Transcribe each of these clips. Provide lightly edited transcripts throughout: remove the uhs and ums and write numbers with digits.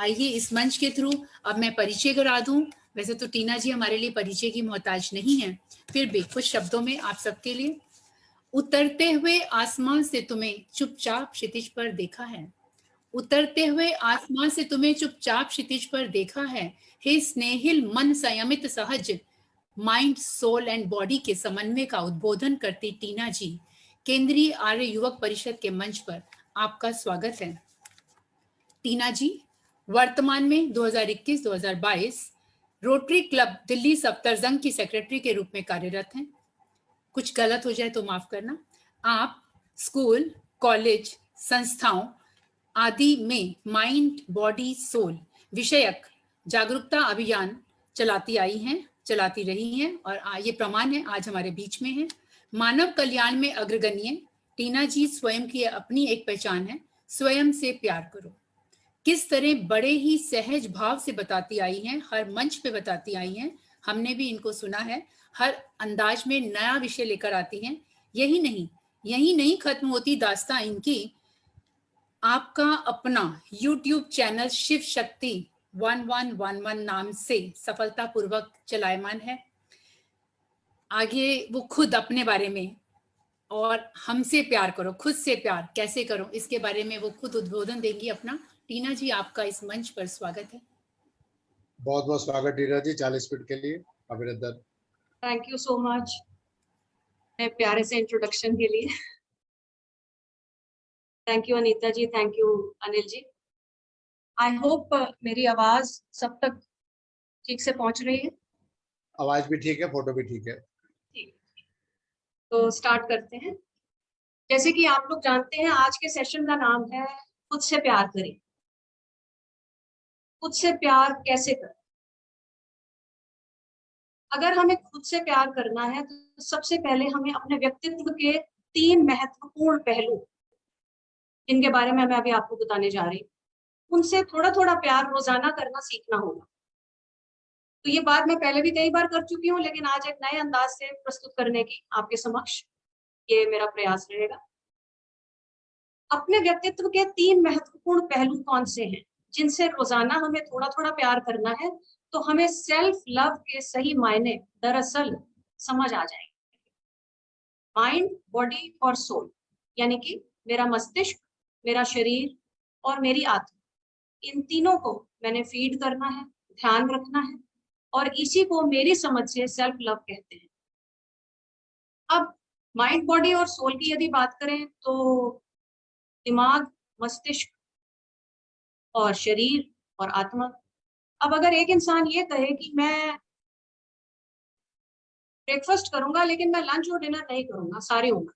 आइए इस मंच के थ्रू अब मैं परिचय करा दूं। वैसे तो टीना जी हमारे लिए परिचय की मोहताज नहीं है, फिर भी कुछ शब्दों में आप सबके लिए। उतरते हुए आसमान से तुम्हें चुपचाप क्षितिज पर देखा है, उतरते हुए आसमान से तुम्हें चुपचाप क्षितिज पर देखा है। हे स्नेहिल मन संयमित सहज, माइंड सोल एंड बॉडी के समन्वय का उद्बोधन करती टीना जी, केंद्रीय आर्य युवक परिषद के मंच पर आपका स्वागत है। टीना जी वर्तमान में 2021-2022 रोटरी क्लब दिल्ली सफ्दरजंग की सेक्रेटरी के रूप में कार्यरत हैं। कुछ गलत हो जाए तो माफ करना। आप स्कूल, कॉलेज, संस्थाओं आदि में माइंड बॉडी सोल विषयक जागरूकता अभियान चलाती रही हैं और ये प्रमाण है आज हमारे बीच में है। मानव कल्याण में अग्रगण्य टीना जी स्वयं की अपनी एक पहचान है, स्वयं से प्यार करो। किस तरह बड़े ही सहज भाव से बताती आई हैं, हर मंच पे बताती आई हैं, हमने भी इनको सुना है। हर अंदाज में नया विषय लेकर आती हैं। यही नहीं खत्म होती दास्तां इनकी। आपका अपना YouTube चैनल शिव शक्ति 1111 नाम से सफलतापूर्वक चलायमान है। आगे वो खुद अपने बारे में और हमसे प्यार करो, खुद से प्यार कैसे करो, इसके बारे में वो खुद उद्बोधन देंगी अपना। टीना जी आपका इस मंच पर स्वागत है। बहुत बहुत स्वागत टीना जी, 40 फीट के लिए अभिनंदन। थैंक यू सो मच प्यारे से इंट्रोडक्शन के लिए। Thank you Anita ji, thank you Anil ji. I hope मेरी आवाज सब तक ठीक से पहुंच रही है। आवाज भी ठीक है, फोटो भी ठीक है। ठीक, तो स्टार्ट करते हैं। जैसे कि आप लोग जानते हैं आज के सेशन का नाम है खुद से प्यार करें। खुद से प्यार कैसे करें? अगर हमें खुद से प्यार करना है तो सबसे पहले हमें अपने व्यक्तित्व के 3 महत्वपूर्ण पहलू, जिनके बारे में मैं अभी आपको बताने जा रही हूँ, उनसे थोड़ा थोड़ा प्यार रोजाना करना सीखना होगा। तो ये बात मैं पहले भी कई बार कर चुकी हूँ, लेकिन आज एक नए अंदाज से प्रस्तुत करने की आपके समक्ष ये मेरा प्रयास रहेगा। अपने व्यक्तित्व के 3 महत्वपूर्ण पहलू कौन से हैं जिनसे रोजाना हमें थोड़ा थोड़ा प्यार करना है, तो हमें सेल्फ लव के सही मायने दरअसल समझ आ जाएंगे। माइंड, बॉडी और सोल, यानी कि मेरा मस्तिष्क, मेरा शरीर और मेरी आत्मा, इन तीनों को मैंने फीड करना है, ध्यान रखना है, और इसी को मेरी समझ से सेल्फ लव कहते हैं। अब माइंड, बॉडी और सोल की यदि बात करें तो दिमाग, मस्तिष्क और शरीर और आत्मा। अब अगर एक इंसान ये कहे कि मैं ब्रेकफास्ट करूंगा लेकिन मैं लंच और डिनर नहीं करूंगा सारी उम्र,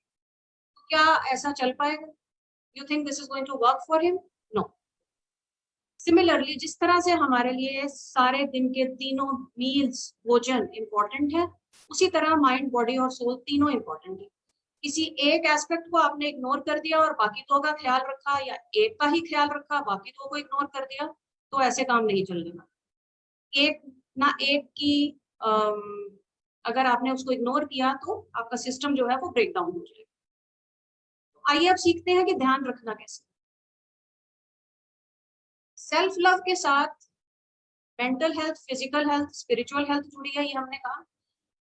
तो क्या ऐसा चल पाएगा? You think this is going to work for him? No. Similarly, जिस तरह से हमारे लिए सारे दिन के तीनों मील्स, भोजन इंपॉर्टेंट है, उसी तरह माइंड, बॉडी और सोल तीनों इंपॉर्टेंट है। किसी एक एस्पेक्ट को आपने इग्नोर कर दिया और बाकी दो का ख्याल रखा, या एक का ही ख्याल रखा बाकी दो को इग्नोर कर दिया, तो ऐसे काम नहीं चलेगा। एक ना एक की अगर आपने उसको इग्नोर किया तो आपका सिस्टम जो है वो ब्रेक डाउन हो जाएगा। तो आइए अब सीखते हैं कि ध्यान रखना कैसे। सेल्फ लव के साथ mental health, physical health, spiritual health जुड़ी है, ये हमने कहा।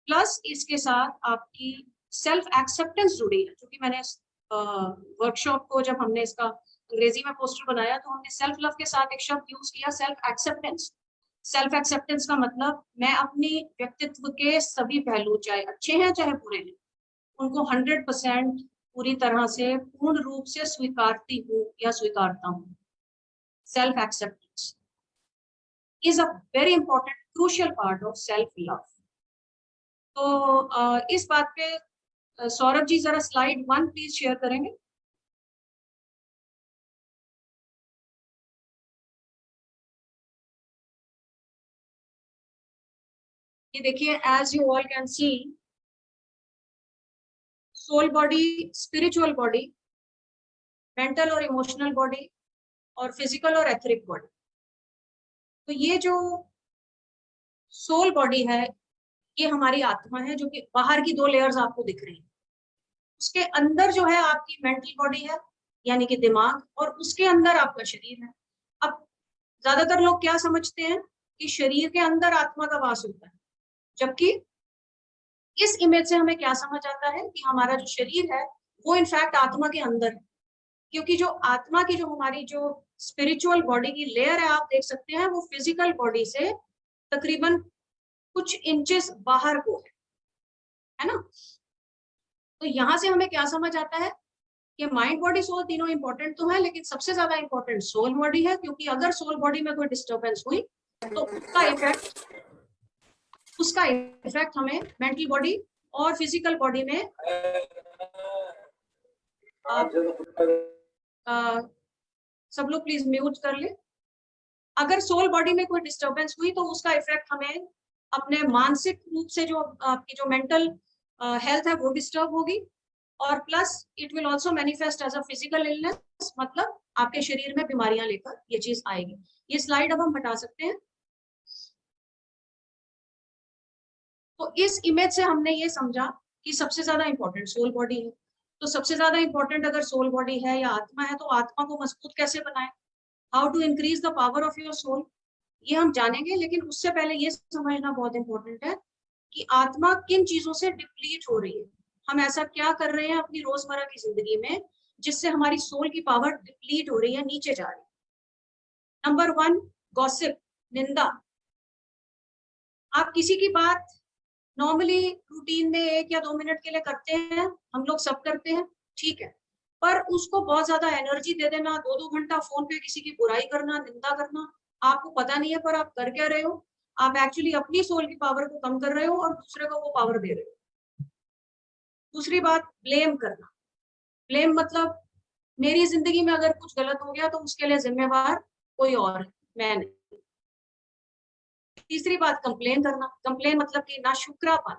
प्लस इसके साथ आपकी सेल्फ एक्सेप्टेंस जुड़ी है, क्योंकि मैंने वर्कशॉप को जब हमने इसका अंग्रेजी में पोस्टर बनाया तो हमने सेल्फ लव के साथ एक शब्द यूज किया, सेल्फ एक्सेप्टेंस। सेल्फ एक्सेप्टेंस का मतलब मैं अपनी व्यक्तित्व के सभी पहलू, चाहे अच्छे हैं चाहे बुरे हैं, उनको 100% पूरी तरह से पूर्ण रूप से स्वीकारती हूँ या स्वीकारता हूँ। Self acceptance is a very important crucial part of self love. तो इस बात पे सौरभ जी जरा स्लाइड 1 प्लीज शेयर करेंगे। ये देखिए, as you all can see, soul body, spiritual body, mental और इमोशनल बॉडी और फिजिकल और एथरिक बॉडी। तो ये जो सोल बॉडी है ये हमारी आत्मा है, जो कि बाहर की 2 लेयर्स आपको दिख रही है। उसके अंदर जो है आपकी मेंटल बॉडी है, यानी कि दिमाग, और उसके अंदर आपका शरीर है। अब ज्यादातर लोग क्या समझते हैं कि शरीर के अंदर आत्मा का वास होता है, जबकि इस इमेज से हमें क्या समझ आता है कि हमारा जो शरीर है वो इनफैक्ट आत्मा के अंदर है। क्योंकि जो आत्मा की जो हमारी जो स्पिरिचुअल बॉडी की लेयर है, आप देख सकते हैं वो फिजिकल बॉडी से तकरीबन कुछ इंचेस बाहर को है ना। तो यहाँ से हमें क्या समझ आता है कि माइंड बॉडी सोल तीनों इंपॉर्टेंट तो है, लेकिन सबसे ज्यादा इंपॉर्टेंट सोल बॉडी है, क्योंकि अगर सोल बॉडी में कोई डिस्टर्बेंस हुई तो उसका इफेक्ट हमें मेंटल बॉडी और फिजिकल बॉडी में सब लोग प्लीज म्यूट कर ले। अगर सोल बॉडी में कोई डिस्टर्बेंस हुई तो उसका इफेक्ट हमें अपने मानसिक रूप से जो आपकी जो मेंटल हेल्थ है वो डिस्टर्ब होगी, और plus it will also manifest as a physical illness, मतलब आपके शरीर में बीमारियां लेकर ये चीज आएगी। ये स्लाइड अब हम हटा सकते हैं। तो इस इमेज से हमने ये समझा कि सबसे ज्यादा इंपॉर्टेंट सोल बॉडी है। तो सबसे ज्यादा इंपॉर्टेंट अगर सोल बॉडी है या आत्मा है, तो आत्मा को मजबूत कैसे बनाएं, how to increase the power of your soul, ये हम जानेंगे। लेकिन उससे पहले ये समझना बहुत इंपॉर्टेंट है कि आत्मा किन चीजों से डिप्लीट हो रही है, हम ऐसा क्या कर रहे हैं अपनी रोजमर्रा की जिंदगी में जिससे हमारी सोल की पावर डिप्लीट हो रही है, नीचे जा रही है। नंबर 1, गॉसिप, निंदा। आप किसी की बात नॉर्मली रूटीन में 1 या 2 मिनट के लिए करते हैं, हम लोग सब करते हैं, ठीक है, पर उसको बहुत ज्यादा एनर्जी दे देना, 2-2 घंटा फोन पे किसी की बुराई करना, निंदा करना, आपको पता नहीं है पर आप कर क्या रहे हो, आप एक्चुअली अपनी सोल की पावर को कम कर रहे हो और दूसरे को वो पावर दे रहे हो। दूसरी बात, ब्लेम करना। ब्लेम मतलब मेरी जिंदगी में अगर कुछ गलत हो गया तो उसके लिए जिम्मेवार कोई और है, मैं नहीं। तीसरी बात, कंप्लेन करना। कंप्लेन मतलब कि नाशुक्रापन,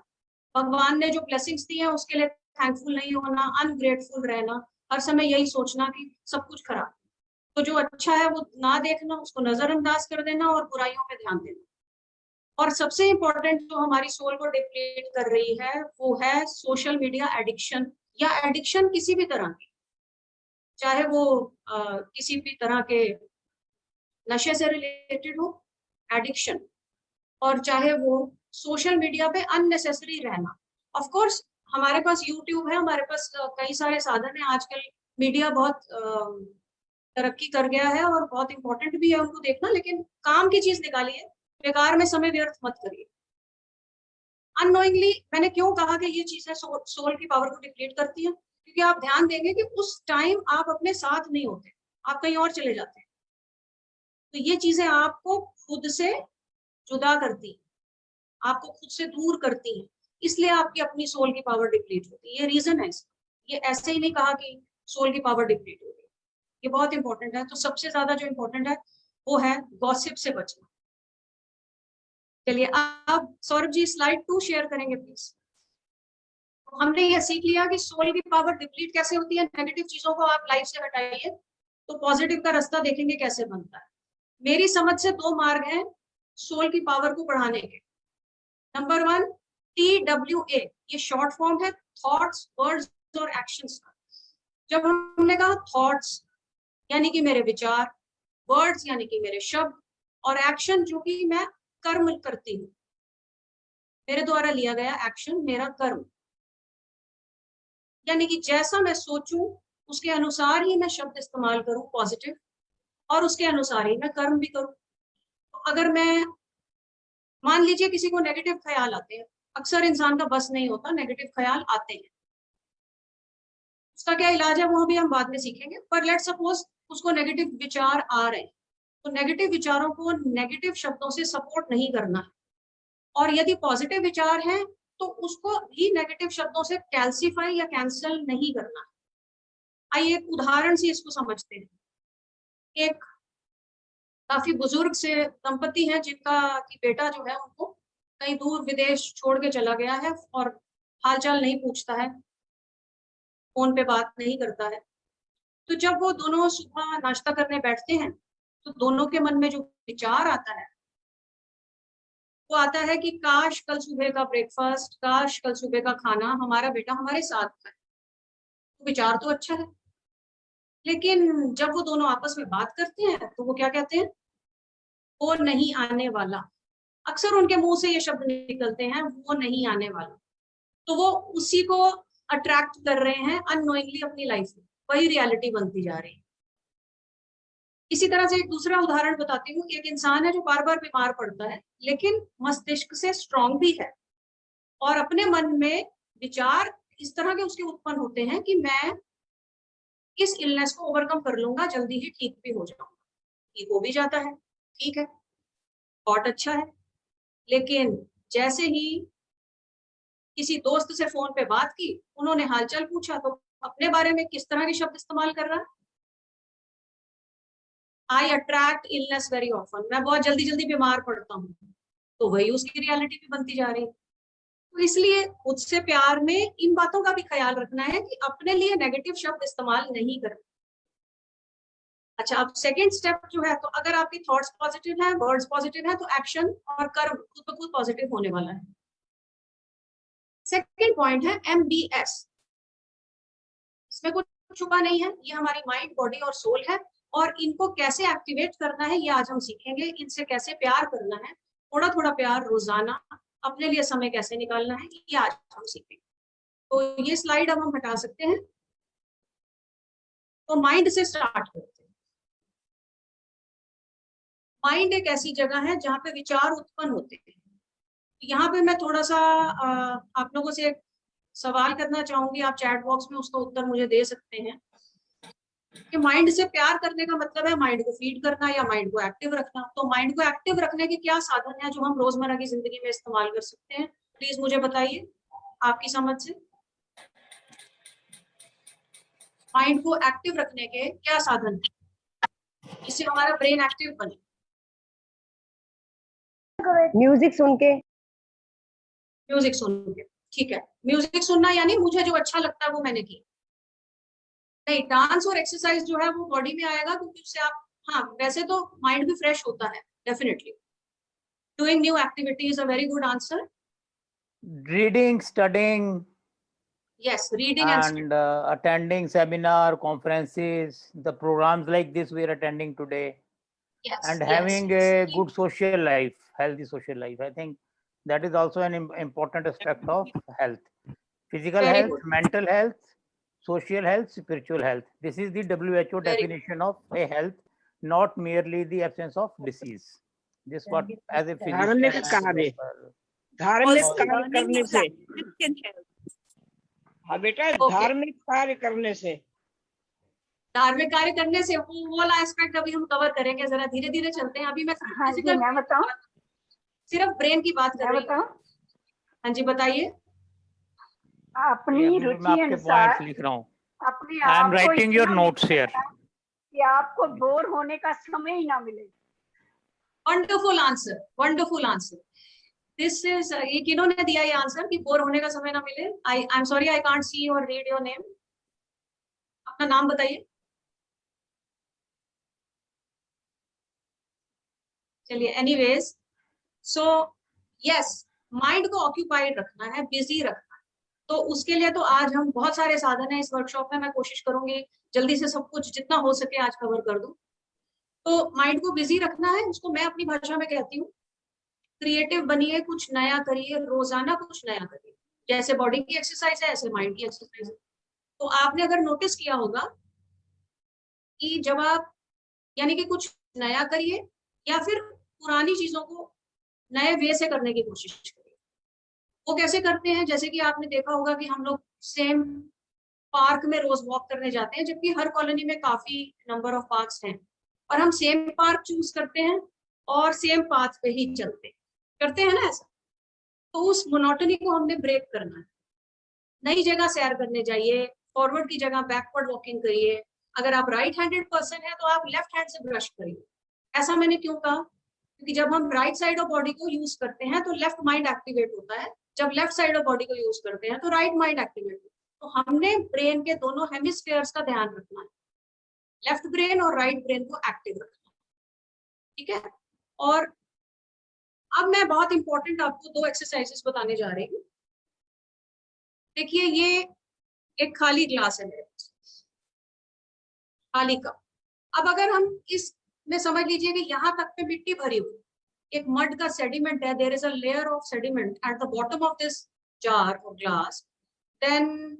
भगवान ने जो ब्लेसिंग्स दी है उसके लिए थैंकफुल नहीं होना, अनग्रेटफुल रहना, हर समय यही सोचना कि सब कुछ खराब, तो जो अच्छा है वो ना देखना, उसको नजरअंदाज कर देना और बुराइयों पे ध्यान देना। और सबसे इंपॉर्टेंट जो हमारी सोल को डिप्लीट कर रही है वो है सोशल मीडिया एडिक्शन, या एडिक्शन किसी भी तरह की, चाहे वो किसी भी तरह के नशे से रिलेटेड हो एडिक्शन, और चाहे वो सोशल मीडिया पे अननेसेसरी रहना। ऑफ कोर्स हमारे पास यूट्यूब है, हमारे पास कई सारे साधन है, आजकल मीडिया बहुत तरक्की कर गया है और बहुत इंपॉर्टेंट भी है उनको देखना, लेकिन काम की चीज निकालिए, बेकार में समय व्यर्थ मत करिए। अननोइंगली मैंने क्यों कहा कि ये चीजें सोल की पावर को डिप्लीट करती है, क्योंकि आप ध्यान देंगे कि उस टाइम आप अपने साथ नहीं होते, आप कहीं और चले जाते हैं, तो ये चीजें आपको खुद से जुदा करती है, आपको खुद से दूर करती है, इसलिए आपकी अपनी सोल की पावर डिप्लीट होती है। ये रीजन है इसका, ये ऐसे ही नहीं कहा कि सोल की पावर डिप्लीट हो रही है, ये बहुत इंपॉर्टेंट है। तो सबसे ज्यादा जो इंपॉर्टेंट है वो है गॉसिप से बचना। चलिए अब सौरभ जी स्लाइड 2 शेयर करेंगे प्लीज। हमने ये सीख लिया कि सोल की पावर डिप्लीट कैसे होती है, नेगेटिव चीजों को आप लाइफ से हटाइए तो पॉजिटिव का रास्ता देखेंगे कैसे बनता है। मेरी समझ से 2 मार्ग हैं सोल की पावर को बढ़ाने के। नंबर 1, TWA, ये शॉर्ट फॉर्म है थॉट्स, वर्ड्स और एक्शंस का। जब हमने कहा थॉट्स यानी कि मेरे विचार, वर्ड्स यानी कि मेरे शब्द, और एक्शन जो कि मैं कर्म करती हूँ, मेरे द्वारा लिया गया एक्शन मेरा कर्म, यानी कि जैसा मैं सोचूं उसके अनुसार ही मैं शब्द इस्तेमाल करूं पॉजिटिव, और उसके अनुसार ही मैं कर्म भी करूं। तो अगर मैं मान लीजिए किसी को नेगेटिव ख्याल आते हैं, अक्सर इंसान का बस नहीं होता, नेगेटिव ख्याल आते हैं, उसका क्या इलाज है वो भी हम बाद में सीखेंगे, पर लेट्स सपोज उसको नेगेटिव विचार आ रहे हैं, तो नेगेटिव विचारों को नेगेटिव शब्दों से सपोर्ट नहीं करना है, और यदि पॉजिटिव विचार हैं तो उसको भी नेगेटिव शब्दों से कैल्सीफाई या कैंसिल नहीं करना है। आइए एक उदाहरण से इसको समझते हैं। एक काफी बुजुर्ग से दंपति हैं जिनका की बेटा जो है उनको कहीं दूर विदेश छोड़ के चला गया है और हालचाल नहीं पूछता है, फोन पे बात नहीं करता है। तो जब वो दोनों सुबह नाश्ता करने बैठते हैं तो दोनों के मन में जो विचार आता है वो आता है कि काश कल सुबह का ब्रेकफास्ट, काश कल सुबह का खाना हमारा बेटा हमारे साथ खाए। तो विचार तो अच्छा है, लेकिन जब वो दोनों आपस में बात करते हैं तो वो क्या कहते हैं, वो नहीं आने वाला, अक्सर उनके मुंह से ये शब्द निकलते हैं, वो नहीं आने वाला, तो वो उसी को अट्रैक्ट कर रहे हैं अननोइंगली अपनी लाइफ में, वही रियलिटी बनती जा रही है। इसी तरह से एक दूसरा उदाहरण बताती हूँ। एक इंसान है जो बार बार बीमार पड़ता है, लेकिन मस्तिष्क से स्ट्रांग भी है, और अपने मन में विचार इस तरह के उसके उत्पन्न होते हैं कि मैं इस इलनेस को ओवरकम कर लूंगा, जल्दी ही ठीक भी हो जाऊंगा। ठीक हो भी जाता है, ठीक है, बहुत अच्छा है। लेकिन जैसे ही किसी दोस्त से फोन पे बात की, उन्होंने हालचाल पूछा, तो अपने बारे में किस तरह के शब्द इस्तेमाल कर रहा है? आई अट्रैक्ट इलनेस वेरी ऑफन, मैं बहुत जल्दी जल्दी बीमार पड़ता हूँ, तो वही उसकी रियलिटी भी बनती जा रही है। तो इसलिए खुद से प्यार में इन बातों का भी ख्याल रखना है कि अपने लिए नेगेटिव शब्द इस्तेमाल नहीं करना। अच्छा, अब सेकंड स्टेप जो है, तो अगर आपकी थॉट्स पॉजिटिव है, वर्ड्स पॉजिटिव है, तो एक्शन और कर्म खुद ब खुद पॉजिटिव होने वाला है। सेकंड पॉइंट है MBS। इसमें कुछ छुपा नहीं है, ये हमारी माइंड, बॉडी और सोल है, और इनको कैसे एक्टिवेट करना है ये आज हम सीखेंगे। इनसे कैसे प्यार करना है, थोड़ा थोड़ा प्यार रोजाना, अपने लिए समय कैसे निकालना है, ये आज हम सीखेंगे। तो ये स्लाइड अब हम हटा सकते हैं। तो माइंड से स्टार्ट करते हैं। माइंड एक ऐसी जगह है जहाँ पे विचार उत्पन्न होते हैं। यहाँ पे मैं थोड़ा सा आप लोगों से एक सवाल करना चाहूंगी, आप चैट बॉक्स में उसका उत्तर मुझे दे सकते हैं कि माइंड से प्यार करने का मतलब है माइंड को फीड करना या माइंड को एक्टिव रखना। तो माइंड को एक्टिव रखने के क्या साधन है जो हम रोजमर्रा की जिंदगी में इस्तेमाल कर सकते हैं? प्लीज मुझे बताइए आपकी समझ से, माइंड को एक्टिव रखने के क्या साधन है जिससे हमारा ब्रेन एक्टिव बने? म्यूजिक सुन के। म्यूजिक सुन के, ठीक है। म्यूजिक सुनना यानी मुझे जो अच्छा लगता है वो मैंने किया। नहीं, डांस और एक्सरसाइज जो है वो बॉडी में आएगा, क्योंकि उससे आप, हाँ वैसे तो माइंड भी फ्रेश होता है definitely. Doing new activity is a very good answer. Reading, studying, yes, reading and and attending seminar, conferences, the programs like this we are attending today, and having a good social life, healthy social life. I think that is also an important aspect of health. Physical Very health, good. mental health, social health, spiritual health. This is the WHO Very definition of a health, not merely the absence of disease. This what as a धार्मिक physician. कार्य, धार्मिक कार्य करने से, हाँ बेटा, Okay. धार्मिक कार्य करने से, धार्मिक कार्य करने से वो वाला एस्पेक्ट अभी हम कवर करेंगे, जरा धीरे धीरे चलते हैं। अभी मैं हाँ जी, मैं बताऊं, सिर्फ ब्रेन की बात कर मैं रही हूँ। बताऊं, हाँ जी, बताइए। अपनी मैं रुचि आपके अनुसार पॉइंट्स लिख रहा हूँ। अपने आई एम आप को राइटिंग योर इतना नोट्स हियर। कि आपको बोर होने का समय ही ना मिले। Wonderful answer, wonderful answer. This is, ये किन्होंने दिया ये आंसर कि बोर होने का समय ना मिले? I am sorry, I can't see और रीड योर नेम। अपना नाम बताइए। चलिए, एनीवेज, सो यस, माइंड को ऑक्यूपाइड रखना है, बिजी रखना है। तो उसके लिए तो आज हम बहुत सारे साधन है इस वर्कशॉप में, मैं कोशिश करूंगी जल्दी से सब कुछ जितना हो सके आज कवर कर दूं। तो माइंड को बिजी रखना है, उसको मैं अपनी भाषा में कहती हूँ क्रिएटिव बनिए, कुछ नया करिए, रोजाना कुछ नया करिए। जैसे बॉडी की एक्सरसाइज है, ऐसे माइंड की एक्सरसाइज है। तो आपने अगर नोटिस किया होगा कि जब आप, यानी कि कुछ नया करिए या फिर पुरानी चीजों को नए वे से करने की कोशिश करिए। वो कैसे करते हैं? जैसे कि आपने देखा होगा कि हम लोग सेम पार्क में रोज वॉक करने जाते हैं, जबकि हर कॉलोनी में काफी नंबर ऑफ पार्क्स हैं, और हम सेम पार्क चूज करते हैं और सेम पाथ पे ही चलते करते हैं ना ऐसा। तो उस मोनोटनी को हमने ब्रेक करना है। नई जगह सैर करने जाइए, फॉरवर्ड की जगह बैकवर्ड वॉकिंग करिए। अगर आप राइट हैंडेड पर्सन है तो आप लेफ्ट हैंड से ब्रश करिए। ऐसा मैंने क्यों कहा? क्योंकि जब हम राइट साइड ऑफ बॉडी को यूज करते हैं तो लेफ्ट माइंड एक्टिवेट होता है, जब लेफ्ट साइड ऑफ बॉडी को यूज करते हैं तो राइट माइंड एक्टिवेट होता है। तो हमने ब्रेन के दोनों हेमिस्फेयर्स का ध्यान रखना है, लेफ्ट ब्रेन और राइट ब्रेन को एक्टिव रखना है, ठीक है। और अब मैं बहुत इंपॉर्टेंट आपको 2 एक्सरसाइजेस बताने जा रही हूँ। देखिए, ये एक खाली ग्लास है मेरे पास, खाली कप। अब अगर हम इस में समझ लीजिए कि यहाँ तक में मिट्टी भरी हुई, एक मड का सेडिमेंट है, there is a layer of sediment at the bottom of this jar और glass, then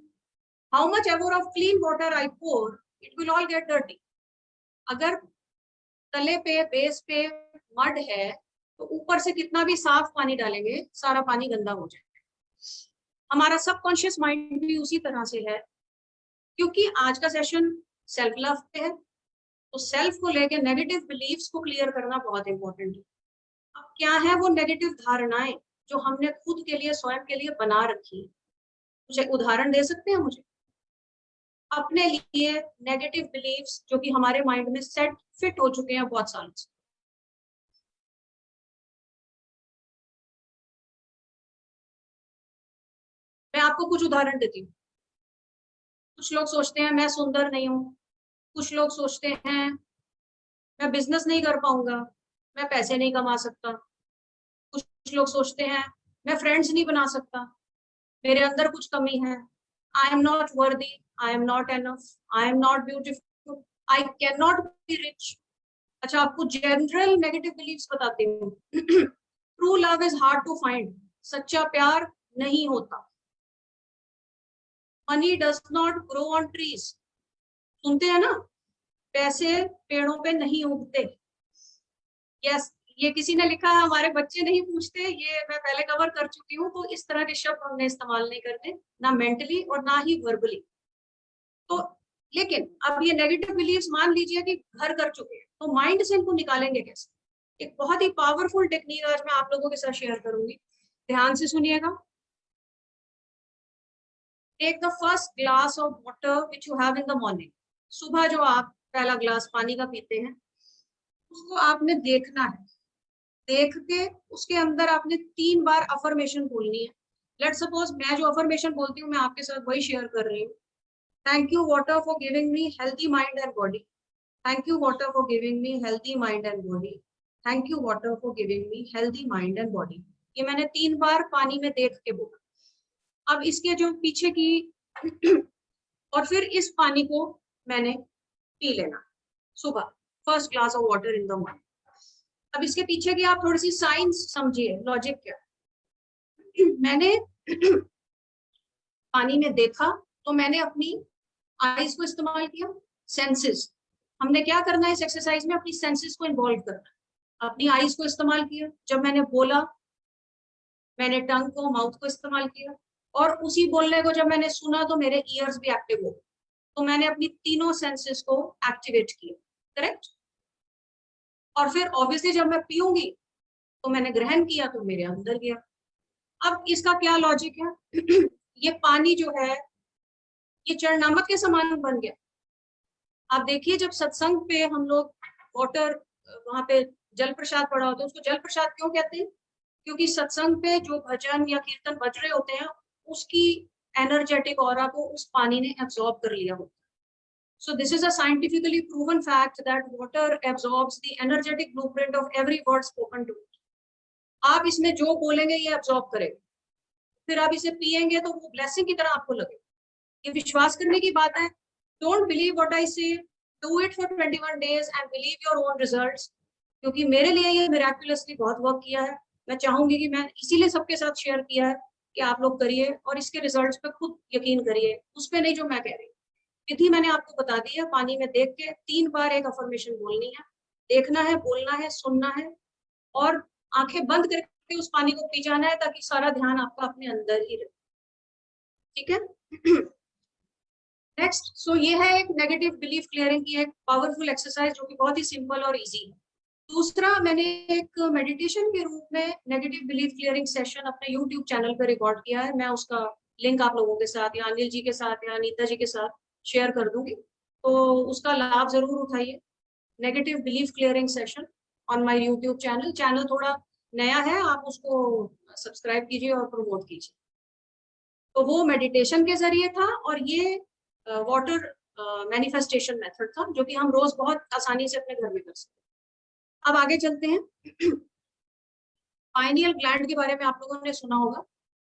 how much ever of clean water I pour, it will all get dirty. अगर तले पे बेस पे मड है तो ऊपर से कितना भी साफ पानी डालेंगे सारा पानी गंदा हो जाएगा. हमारा सबकॉन्शियस माइंड भी उसी तरह से है, क्योंकि आज का सेशन सेल्फ लव पे है, तो सेल्फ को लेके नेगेटिव बिलीफ्स को क्लियर करना बहुत इंपॉर्टेंट है. अब क्या है वो नेगेटिव धारणाएं जो हमने खुद के लिए स्वयं के लिए बना रखी है? मुझे उदाहरण दे सकते हैं मुझे अपने लिए नेगेटिव बिलीफ्स जो कि हमारे माइंड में सेट फिट हो चुके हैं बहुत सालों से? मैं आपको कुछ उदाहरण देती हूँ. कुछ लोग सोचते हैं मैं सुंदर नहीं हूँ, कुछ लोग सोचते हैं मैं बिजनेस नहीं कर पाऊंगा, मैं पैसे नहीं कमा सकता, कुछ लोग सोचते हैं मैं फ्रेंड्स नहीं बना सकता, मेरे अंदर कुछ कमी है, आई am not worthy, I am not enough, I am not beautiful, I can not be rich. अच्छा, आपको जनरल नेगेटिव बिलीव्स बताती हूँ. True love is hard to find, सच्चा प्यार नहीं होता. Money does not grow on trees, सुनते हैं ना, पैसे पेड़ों पे नहीं उगते. यस, ये किसी ने लिखा है, हमारे बच्चे नहीं पूछते, ये मैं पहले कवर कर चुकी हूँ. तो इस तरह के शब्द हमने इस्तेमाल नहीं करते, ना मेंटली और ना ही वर्बली. तो लेकिन अब ये नेगेटिव बिलीव्स मान लीजिए कि घर कर चुके हैं, तो माइंड से इनको निकालेंगे कैसे? एक बहुत ही पावरफुल टेक्निक आज मैं आप लोगों के साथ शेयर करूंगी, ध्यान से सुनिएगा. Take the first glass of water which you have in the morning. सुबह जो आप पहला ग्लास पानी का पीते हैं, उसको आपने देखना है. देख के उसके अंदर आपने 3 बार अफर्मेशन बोलनी है. लेट सपोज मैं जो अफर्मेशन बोलती हूँ मैं आपके साथ वही शेयर कर रही हूँ. Thank you water for giving me healthy mind and body. Thank you water for giving me healthy mind and body. Thank you water for giving me healthy mind and body. ये मैंने 3 बार पानी में देख के बोला. अब इसके जो पीछे की और फिर इस पानी को मैंने पी लेना सुबह, first glass of water in the morning. अब इसके पीछे की आप थोड़ी सी साइंस समझिए, लॉजिक क्या. मैंने पानी में देखा तो मैंने अपनी आईज को इस्तेमाल किया, सेंसेस. हमने क्या करना है इस एक्सरसाइज में, अपनी सेंसेस को इन्वॉल्व करना. अपनी आईज को इस्तेमाल किया, जब मैंने बोला मैंने टंग को, माउथ को इस्तेमाल किया, और उसी बोलने को जब मैंने सुना तो मेरे ईयर्स भी एक्टिव हो गए. तो मैंने अपनी तीनों सेंसेस को एक्टिवेट किया, करेक्ट. और फिर ऑब्वियसली जब मैं पीऊंगी तो मैंने ग्रहण किया तो मेरे अंदर गया. अब इसका क्या लॉजिक है? ये पानी जो है ये चरणामत के समान बन गया. आप देखिए जब सत्संग पे हम लोग वाटर, वहां पे जल प्रसाद पड़ा होता है, उसको जल प्रसाद क्यों कहते हैं? क्योंकि सत्संग पे जो भजन या कीर्तन बज रहे होते हैं उसकी एनर्जेटिक ऑरा को उस पानी ने एब्जॉर्ब कर लिया होता है. So this is a scientifically proven fact that water absorbs the energetic blueprint of every word spoken to it. आप इसमें जो बोलेंगे ये एब्जॉर्ब करेगा, फिर आप इसे पिएंगे तो वो ब्लेसिंग की तरह आपको लगेगा. ये विश्वास करने की बात है. डोंट बिलीव व्हाट आई से, do it for 21 days and believe your own results. क्योंकि मेरे लिए ये मिरेक्युलसली बहुत वर्क किया है. मैं चाहूंगी कि मैं इसीलिए सबके साथ शेयर किया है कि आप लोग करिए और इसके रिजल्ट्स पे खुद यकीन करिए, उस पे नहीं जो मैं कह रही हूँ. विधि मैंने आपको बता दी है. पानी में देख के 3 बार एक अफर्मेशन बोलनी है, देखना है, बोलना है, सुनना है, और आंखें बंद करके उस पानी को पी जाना है ताकि सारा ध्यान आपका अपने अंदर ही रहे. ठीक है. नेक्स्ट, सो ये है एक नेगेटिव बिलीफ क्लियरिंग की एक पावरफुल एक्सरसाइज जो कि बहुत ही सिंपल और इजी है. दूसरा, मैंने एक मेडिटेशन के रूप में नेगेटिव बिलीफ क्लियरिंग सेशन अपने यूट्यूब चैनल पर रिकॉर्ड किया है. मैं उसका लिंक आप लोगों के साथ या अनिल जी के साथ या अनीता जी के साथ शेयर कर दूंगी, तो उसका लाभ जरूर उठाइए. Negative belief clearing session on my YouTube channel. Channel थोड़ा नया है, आप उसको सब्सक्राइब कीजिए और प्रमोट कीजिए. तो वो मेडिटेशन के जरिए था और ये वाटर मैनिफेस्टेशन मेथड था जो कि हम रोज बहुत आसानी से अपने घर में कर सकते हैं. अब आगे चलते हैं. पाइनियल ग्लैंड के बारे में आप लोगों ने सुना होगा.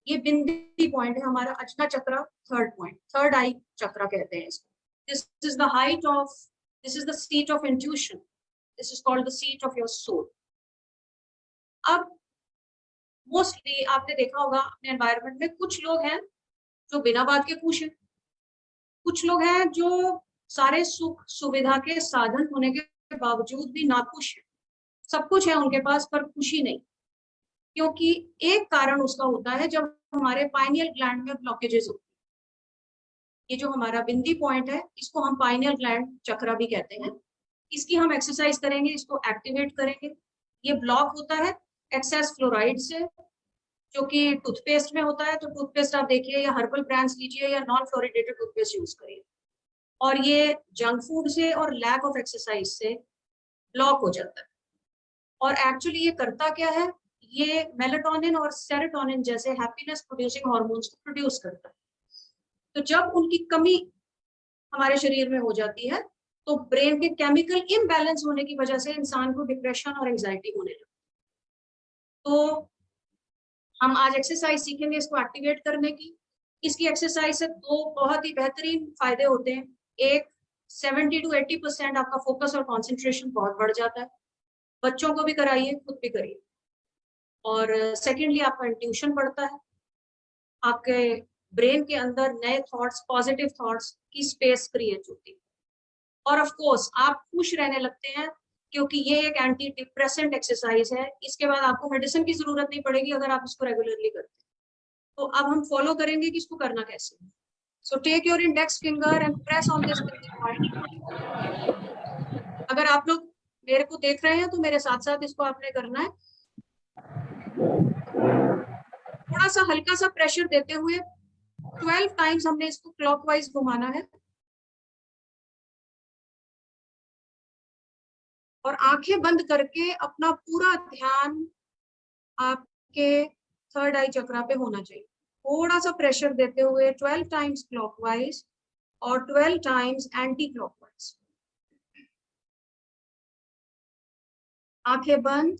ये बिंदी पॉइंट है हमारा अजना चक्र, थर्ड पॉइंट, थर्ड आई चक्र कहते हैं इसको. This is the height of, this is the seat of intuition. This is called the seat of your soul. अब मोस्टली आपने देखा होगा अपने एनवायरनमेंट में कुछ लोग हैं जो बिना बात के खुश हैं, कुछ लोग हैं जो सारे सुख सुविधा के साधन होने के बावजूद भी नाखुश हैं। सब कुछ है उनके पास पर खुशी नहीं, क्योंकि एक कारण उसका होता है जब हमारे पाइनियल ग्लैंड में ब्लॉकेजेस होते हैं। ये जो हमारा बिंदी पॉइंट है इसको हम पाइनियल ग्लैंड चक्रा भी कहते हैं। इसकी हम एक्सरसाइज करेंगे, इसको एक्टिवेट करेंगे। ये ब्लॉक होता है एक्सेस फ्लोराइड से, जो कि टूथपेस्ट में होता है। तो टूथपेस्ट आप देखिए या हर्बल ब्रांड्स लीजिए या नॉन फ्लोरिडेटेड टूथपेस्ट यूज करिए। और ये जंक फूड से और लैक ऑफ एक्सरसाइज से ब्लॉक हो जाता है। और एक्चुअली ये करता क्या है, ये मेलाटोनिन और सेरोटोनिन जैसे हैप्पीनेस प्रोड्यूसिंग हार्मोन्स को प्रोड्यूस करता है। तो जब उनकी कमी हमारे शरीर में हो जाती है तो ब्रेन के केमिकल इम्बैलेंस होने की वजह से इंसान को डिप्रेशन और एंजाइटी होने लगती है। तो हम आज एक्सरसाइज सीखेंगे इसको एक्टिवेट करने की। इसकी एक्सरसाइज से दो बहुत ही बेहतरीन फायदे होते हैं। एक, 70 to 80% आपका फोकस और कंसंट्रेशन बहुत बढ़ जाता है। बच्चों को भी कराइए, खुद भी करिए। और सेकेंडली आपका इंट्यूशन बढ़ता है, आपके ब्रेन के अंदर नए थॉट्स, पॉजिटिव थॉट्स की स्पेस क्रिएट होती है। और ऑफ कोर्स आप खुश रहने लगते हैं, क्योंकि ये एक एंटी डिप्रेसेंट एक्सरसाइज है। इसके बाद आपको मेडिसिन की जरूरत नहीं पड़ेगी अगर आप इसको रेगुलरली करते हैं। तो अब हम फॉलो करेंगे कि इसको करना कैसे। So take your index finger and press on this point. अगर आप लोग मेरे को देख रहे हैं तो मेरे साथ साथ इसको आपने करना है। थोड़ा सा हल्का सा प्रेशर देते हुए 12 टाइम्स हमने इसको क्लॉकवाइज घुमाना है। और आंखें बंद करके अपना पूरा ध्यान आपके थर्ड आई चक्रा पे होना चाहिए। थोड़ा सा प्रेशर देते हुए 12 टाइम्स क्लॉकवाइज और 12 टाइम्स एंटी क्लॉकवाइज। आंखें बंद,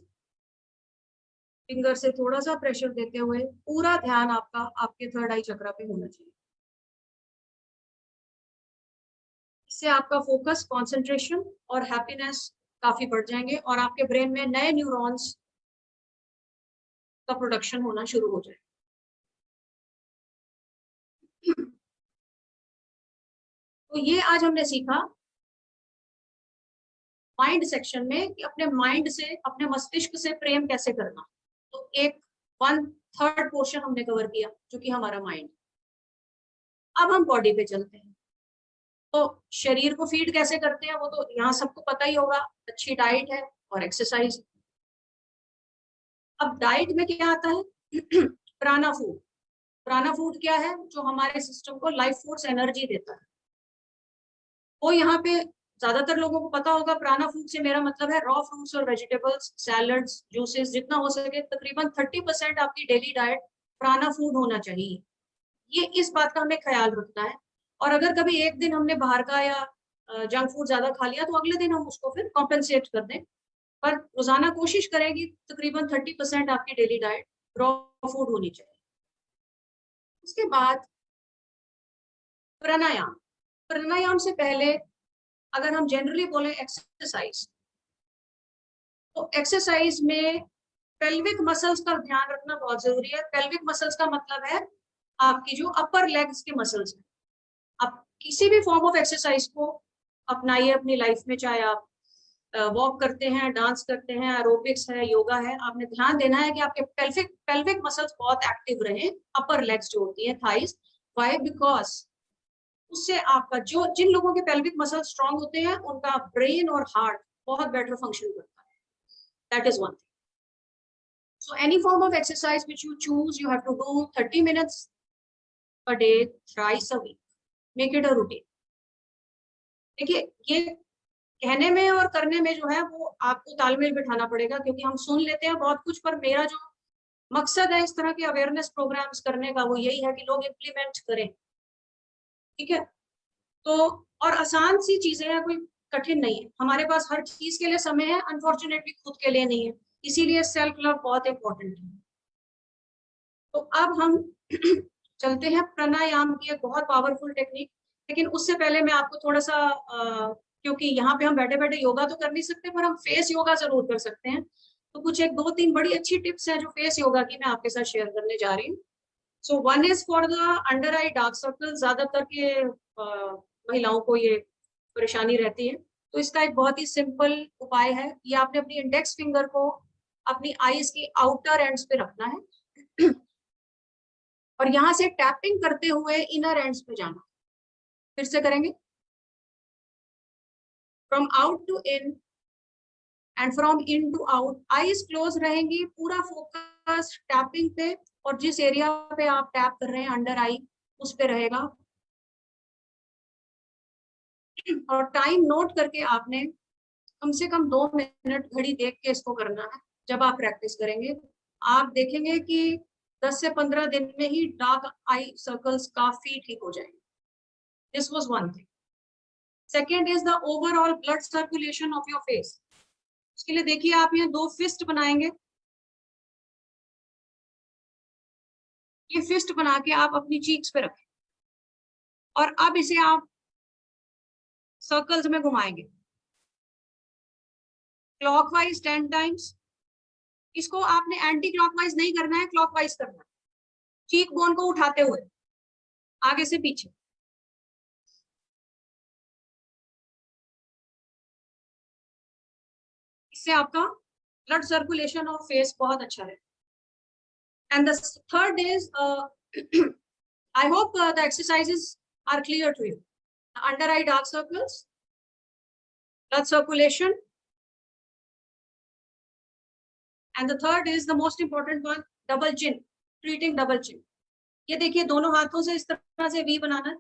फिंगर से थोड़ा सा प्रेशर देते हुए पूरा ध्यान आपका आपके थर्ड आई चक्रा पे होना चाहिए। इससे आपका फोकस, कंसंट्रेशन और हैप्पीनेस काफी बढ़ जाएंगे और आपके ब्रेन में नए न्यूरॉन्स का प्रोडक्शन होना शुरू हो जाए। तो ये आज हमने सीखा माइंड सेक्शन में कि अपने माइंड से, अपने मस्तिष्क से प्रेम कैसे करना। तो एक 1/3 पोर्शन हमने कवर किया जो कि हमारा माइंड। अब हम बॉडी पे चलते हैं। तो शरीर को फीड कैसे करते हैं वो तो यहाँ सबको पता ही होगा, अच्छी डाइट है और एक्सरसाइज। अब डाइट में क्या आता है प्राणा फूड। प्राणा फूड क्या है, जो हमारे सिस्टम को लाइफ फोर्स एनर्जी देता है। वो यहाँ पे ज्यादातर लोगों को पता होगा, प्राणा फूड से मेरा मतलब है रॉ फ्रूट्स और वेजिटेबल्स, सैलड्स, जूसेस, जितना हो सके तकरीबन 30% आपकी डेली डाइट प्राणा फूड होना चाहिए। ये इस बात का हमें ख्याल रखना है। और अगर कभी एक दिन हमने बाहर का या जंक फूड ज्यादा खा लिया तो अगले दिन हम उसको फिर कॉम्पेंसेट कर दें। पर रोजाना कोशिश करेगी तकरीबन 30% आपकी डेली डाइट रॉ फूड होनी चाहिए। उसके बाद प्राणायाम। प्राणायाम से पहले अगर हम जनरली बोले एक्सरसाइज, तो एक्सरसाइज में पेल्विक मसल्स का ध्यान रखना बहुत जरूरी है। पेल्विक मसल्स का मतलब है आपकी जो अपर लेग्स के मसल्स हैं। आप किसी भी फॉर्म ऑफ एक्सरसाइज को अपनाइए अपनी लाइफ में, चाहे आप वॉक करते हैं, डांस करते हैं, एरोबिक्स है, योगा है, आपने ध्यान देना है कि आपके पेल्विक मसल्स बहुत एक्टिव रहें। अपर लेग्स जो होती है, थाइस। व्हाई? बिकॉज उससे आपका जो जिन लोगों के पेल्विक मसल स्ट्रांग होते हैं उनका ब्रेन और हार्ट बहुत बेटर फंक्शन करता है। That is one thing. So any form of exercise which you choose, you have to do 30 minutes a day, thrice a week. Make it a routine. देखिए, ये कहने में और करने में जो है वो आपको तालमेल बिठाना पड़ेगा, क्योंकि हम सुन लेते हैं बहुत कुछ, पर मेरा जो मकसद है इस तरह के अवेयरनेस प्रोग्राम्स करने का वो यही है कि लोग इम्प्लीमेंट करें। ठीक है? तो और आसान सी चीजें हैं, कोई कठिन नहीं है। हमारे पास हर चीज के लिए समय है, अनफॉर्चुनेटली खुद के लिए नहीं है। इसीलिए सेल्फ लव बहुत इंपॉर्टेंट है। तो अब हम चलते हैं प्राणायाम की एक बहुत पावरफुल टेक्निक। लेकिन उससे पहले मैं आपको थोड़ा सा क्योंकि यहाँ पे हम बैठे बैठे योगा तो कर नहीं सकते, पर हम फेस योगा जरूर कर सकते हैं। तो कुछ एक 2-3 बड़ी अच्छी टिप्स हैं जो फेस योगा की मैं आपके साथ शेयर करने जा रही हूँ। So one is for the under eye dark circle. ज्यादातर के महिलाओं को ये परेशानी रहती है, तो इसका एक बहुत ही सिंपल उपाय है। ये आपने अपनी इंडेक्स फिंगर को अपनी आईज की आउटर एंड्स पे रखना है और यहाँ से टैपिंग करते हुए इनर एंड्स पे जाना। फिर से करेंगे, from out to in and from in to out. Eyes close रहेंगी, पूरा फोकस टैपिंग पे, और जिस एरिया पे आप टैप कर रहे हैं अंडर आई उस पे रहेगा। और टाइम नोट करके आपने कम से कम 2 मिनट घड़ी देख के इसको करना है। जब आप प्रैक्टिस करेंगे आप देखेंगे कि 10 से 15 दिन में ही डार्क आई सर्कल्स काफी ठीक हो जाएंगे। This was one thing. Second is the overall blood circulation of your face. उसके लिए देखिए आप यहाँ 2 फिस्ट बनाएंगे। ये फिस्ट बना के आप अपनी चीक्स पे रखें और अब इसे आप सर्कल्स में घुमाएंगे क्लॉकवाइज 10 टाइम्स। इसको आपने एंटी क्लॉकवाइज नहीं करना है, क्लॉकवाइज करना है, चीक बोन को उठाते हुए आगे से पीछे। इससे आपका ब्लड सर्कुलेशन ऑफ फेस बहुत अच्छा है। And the third is I hope the exercises are clear to you. The under eye dark circles, blood circulation, and the third is the most important one, double chin, treating double chin. ये देखिए दोनों हाथों से इस तरह से we बनाना है।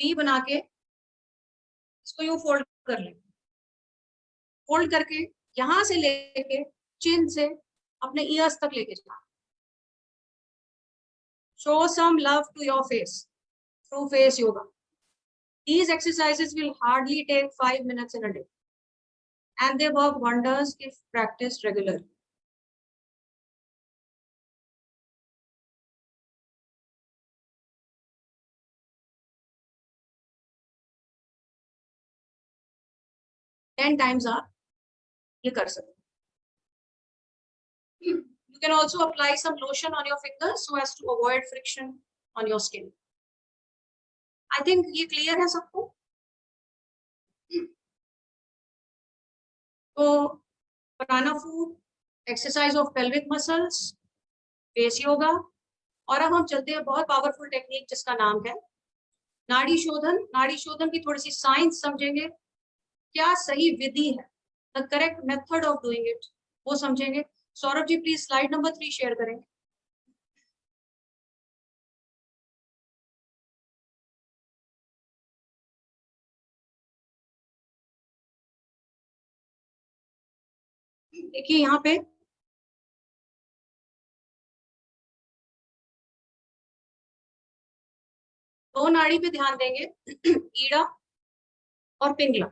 We बना के इसको यूं फोल्ड कर लें। फोल्ड करके यहां से लेके चिन से अपने ईयर्स तक लेके जाना। Show some love to your face through face yoga. These exercises will hardly take 5 minutes in a day, and they work wonders if practiced regularly. Ten times आप ये कर सकते हैं। You can also apply some lotion on your fingers so as to avoid friction on your skin. I think ये clear है सबको? तो banana food, exercise of pelvic muscles, face yoga, और अब हम चलते हैं बहुत पावरफुल टेक्निक जिसका नाम है नाड़ी शोधन। नाड़ी शोधन की थोड़ी सी साइंस समझेंगे, क्या सही विधि है, the correct method of doing it, वो समझेंगे। Saurabh ji please slide number 3 share करेंगे। देखिए यहाँ पे दो नाड़ी पे ध्यान देंगे, ईड़ा और पिंगला।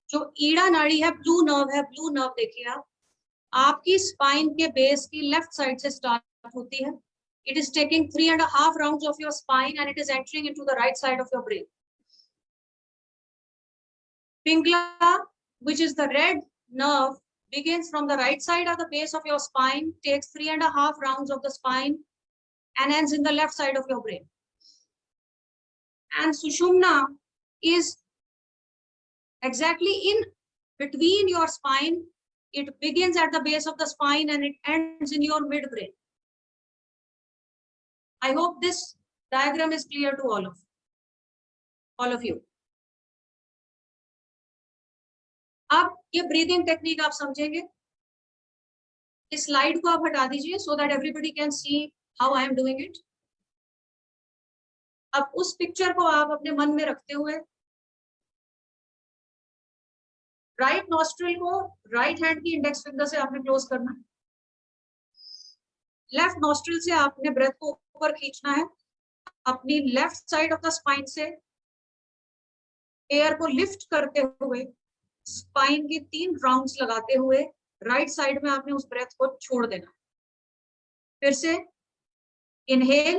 जो ईड़ा नाड़ी है, ब्लू नर्व है, ब्लू नर्व देखिए आप, आपकी स्पाइन के बेस की लेफ्ट साइड से स्टार्ट होती है। It is taking 3.5 rounds of your spine and it is entering into the right side of your brain. Pingala, which is the red nerve, begins from the right side of the base of your spine, takes 3.5 rounds of the spine and ends in the left side of your brain. And Sushumna is exactly in between your spine. It begins at the base of the spine and it ends in your midbrain. I hope this diagram is clear to all of you. अब ये breathing technique आप समझेंगे। इस slide को आप हटा दीजिए so that everybody can see how I am doing it. अब उस पिक्चर को आप अपने मन में रखते हुए राइट नॉस्ट्रिल को राइट हैंड की इंडेक्स फिंगर से आपने क्लोज करना है। लेफ्ट नॉस्ट्रिल से आपने ब्रेथ को ऊपर खींचना है। अपनी left side of the spine से एयर को लिफ्ट करते हुए स्पाइन के 3 राउंड्स लगाते हुए राइट साइड में आपने उस ब्रेथ को छोड़ देना है। फिर से inhale,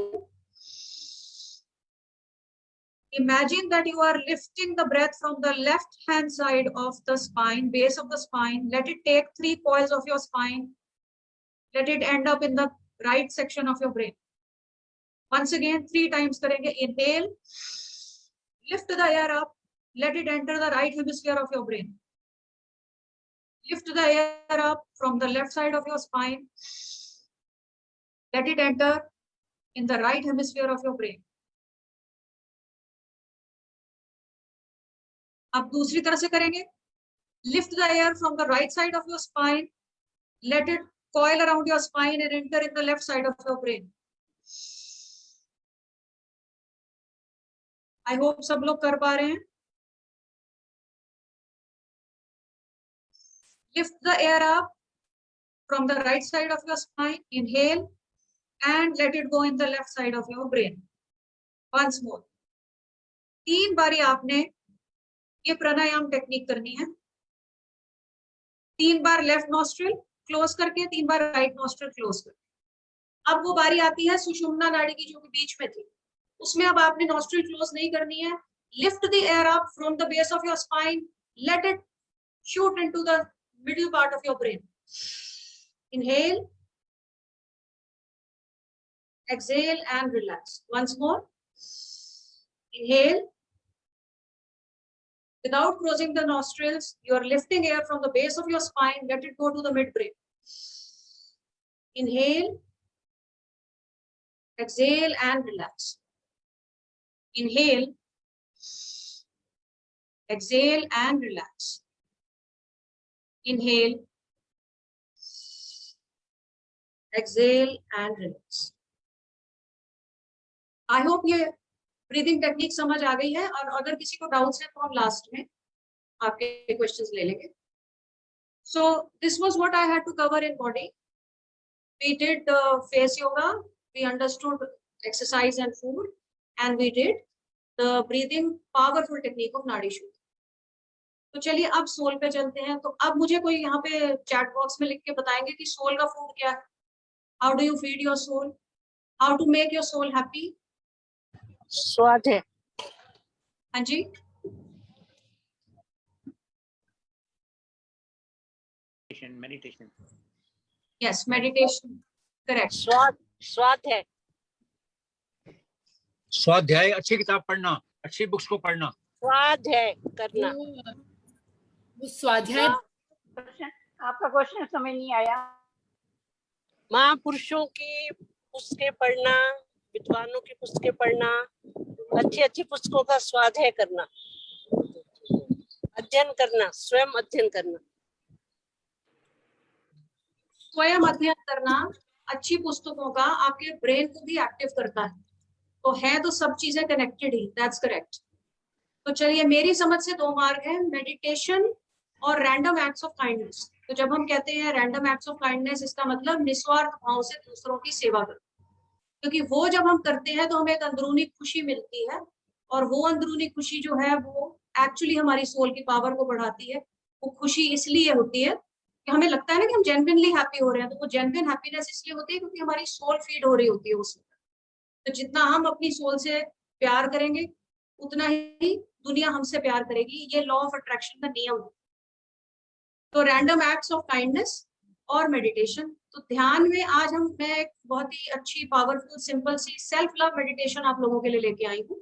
Imagine that you are lifting the breath from the left hand side of the spine, base of the spine. Let it take 3 coils of your spine. Let it end up in the right section of your brain. Once again, 3 times karenge. Inhale, lift the air up, let it enter the right hemisphere of your brain. Lift the air up from the left side of your spine. Let it enter in the right hemisphere of your brain. अब दूसरी तरह से करेंगे. Lift the air from the right side of your spine. Let it coil around your spine and enter in the left side of your brain. I hope सब लोग कर पा रहे हैं. Lift the air up from the right side of your spine. Inhale and let it go in the left side of your brain. Once more. 3 बारी आपने ये प्राणायाम technique करनी है. 3 बार लेफ्ट नॉस्ट्रिल क्लोज करके, 3 बार राइट नॉस्ट्रिल क्लोज करके. अब वो बारी आती है सुषुम्ना नाड़ी की जो कि बीच में थी. उसमें अब आपने नॉस्ट्रिल क्लोज नहीं करनी है. Lift the air up from the base of your spine. Let it shoot into the middle part of your brain. Inhale, exhale and relax. Once more. Inhale. Without closing the nostrils, you are lifting air from the base of your spine. Let it go to the midbrain. Inhale, exhale and relax. Inhale, exhale and relax. Inhale, exhale and relax. I hope ये breathing technique समझ आ गई है. और अगर किसी को doubts है तो हम लास्ट में आपके क्वेश्चंस ले लेंगे. So this was what I had to cover in body. We did face yoga, we understood exercise and food, and we did the breathing powerful technique of Nadi Shuddhi. तो चलिए अब soul पे चलते हैं. तो अब मुझे कोई यहाँ पे चैट बॉक्स में लिख के बताएंगे कि सोल का फूड क्या है. How do you feed your soul? How to make your soul happy? स्वाध्याय. हाँ जी. Meditation. Yes, meditation. Correct. स्वाध्याय. स्वाध्याय अच्छी किताब पढ़ना, अच्छी बुक्स को पढ़ना. स्वाध्याय करना. वो स्वाध्याय. आपका क्वेश्चन समझ नहीं आया. महापुरुषों की पुस्तकें पढ़ना, विद्वानों की पुस्तकें पढ़ना, अच्छी अच्छी पुस्तकों का स्वाध्याय करना, अध्ययन करना, स्वयं अध्ययन करना. स्वयं अध्ययन करना अच्छी पुस्तकों का आपके ब्रेन को भी एक्टिव करता है. तो है तो सब चीजें कनेक्टेड ही. That's correct. तो चलिए, मेरी समझ से 2 मार्ग है, मेडिटेशन और रैंडम एक्ट्स ऑफ काइंडनेस. तो जब हम कहते हैं रैंडम एक्ट्स ऑफ काइंडनेस, इसका मतलब निस्वार्थ भाव से दूसरों की सेवा करना. क्योंकि वो जब हम करते हैं तो हमें एक अंदरूनी खुशी मिलती है. और वो अंदरूनी खुशी जो है वो एक्चुअली हमारी सोल की पावर को बढ़ाती है. वो खुशी इसलिए होती है कि हमें लगता है ना कि हम जेन्युइनली हैप्पी हो रहे हैं. तो वो जेन्युइन हैप्पीनेस इसलिए होती है क्योंकि हमारी सोल फीड हो रही होती है उसमें. तो जितना हम अपनी सोल से प्यार करेंगे उतना ही दुनिया हमसे प्यार करेगी. ये लॉ ऑफ अट्रैक्शन का नियम है. तो रैंडम एक्ट्स ऑफ काइंडनेस और मेडिटेशन. तो ध्यान में आज मैं एक बहुत ही अच्छी पावरफुल सिंपल सी सेल्फ लव मेडिटेशन आप लोगों के लिए लेके आई हूँ.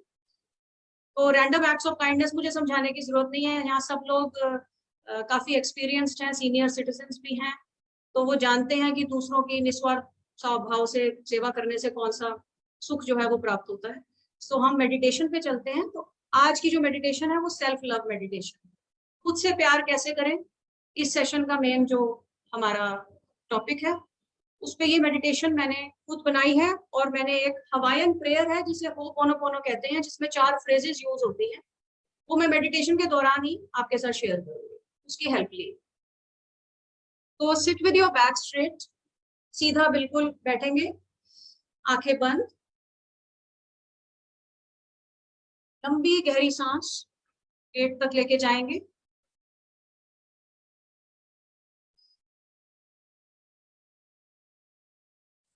तो रैंडम एक्ट्स ऑफ काइंडनेस मुझे समझाने की जरूरत नहीं है. यहाँ सब लोग काफी एक्सपीरियंस्ड हैं, सीनियर सिटीजन्स भी हैं. तो वो जानते हैं कि दूसरों की निस्वार्थ भाव से सेवा करने से कौन सा सुख जो है वो प्राप्त होता है. तो हम मेडिटेशन पे चलते हैं. तो आज की जो मेडिटेशन है वो सेल्फ लव मेडिटेशन, खुद से प्यार कैसे करें, इस सेशन का मेन जो हमारा टॉपिक है उस पे ये मेडिटेशन मैंने खुद बनाई है. और मैंने एक हवाईयन प्रेयर है जिसे होपोनोपोनो कहते हैं, जिसमें 4 फ्रेजेस यूज होती हैं. वो मैं मेडिटेशन के दौरान ही आपके साथ शेयर करूंगी, उसकी हेल्प लिए. तो sit with your back straight, सीधा बिल्कुल बैठेंगे, आंखें बंद, लंबी गहरी सांस पेट तक लेके जाएंगे.